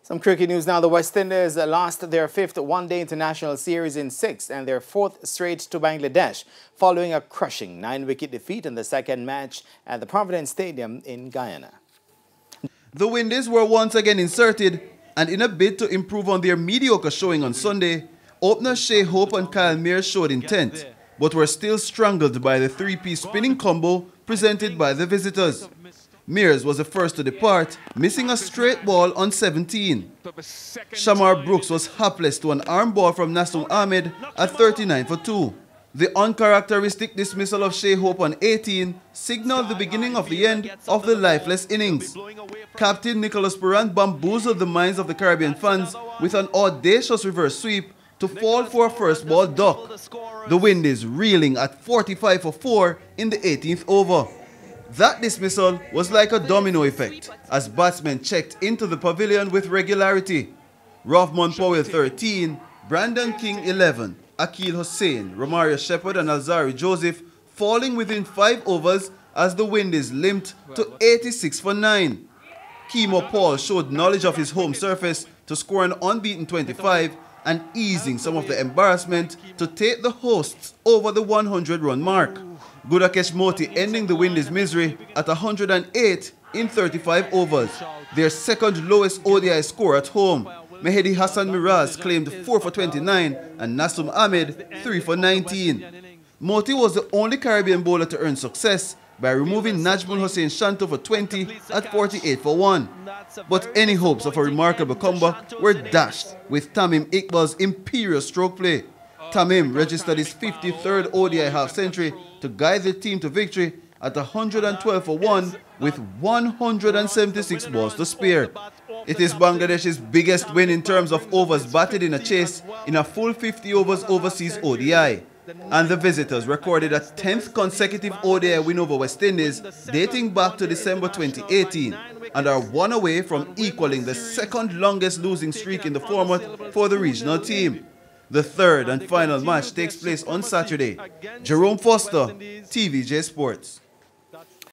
Some cricket news now. The West Indies lost their fifth one-day international series in six and their fourth straight to Bangladesh, following a crushing 9-wicket defeat in the second match at the Providence Stadium in Guyana. The Windies were once again inserted, and in a bid to improve on their mediocre showing on Sunday, openers Shea Hope and Kyle Mears showed intent, but were still strangled by the three-piece spinning combo presented by the visitors. Mears was the first to depart, missing a straight ball on 17. Shamar Brooks was hapless to an arm ball from Nasum Ahmed at 39 for 2. The uncharacteristic dismissal of Shea Hope on 18 signaled the beginning of the end of the lifeless innings. Captain Nicholas Perrant bamboozled the minds of the Caribbean fans with an audacious reverse sweep to fall for a first ball duck. The Windies reeling at 45 for 4 in the 18th over. That dismissal was like a domino effect as batsmen checked into the pavilion with regularity. Rothman Powell 13, Brandon King 11, Akil Hussain, Romario Shepherd and Alzari Joseph falling within 5 overs as the Windies limped to 86 for 9. Kemo Paul showed knowledge of his home surface to score an unbeaten 25 and easing some of the embarrassment to take the hosts over the 100-run mark. Gudakesh Moti ending the Windies' misery at 108 in 35 overs, their second lowest ODI score at home. Mehedi Hassan Miraz claimed 4 for 29 and Nasum Ahmed 3 for 19. Moti was the only Caribbean bowler to earn success by removing Najmul Hussain Shanto for 20 at 48 for 1. But any hopes of a remarkable comeback were dashed with Tamim Iqbal's imperious stroke play. Tamim registered his 53rd ODI half-century to guide the team to victory at 112 for 1 with 176 balls to spare. It is Bangladesh's biggest win in terms of overs batted in a chase in a full 50 overs overseas ODI. And the visitors recorded a 10th consecutive ODI win over West Indies dating back to December 2018 and are one away from equaling the second longest losing streak in the format for the regional team. The third and final match takes place on Saturday. Jerome Foster, TVJ Sports.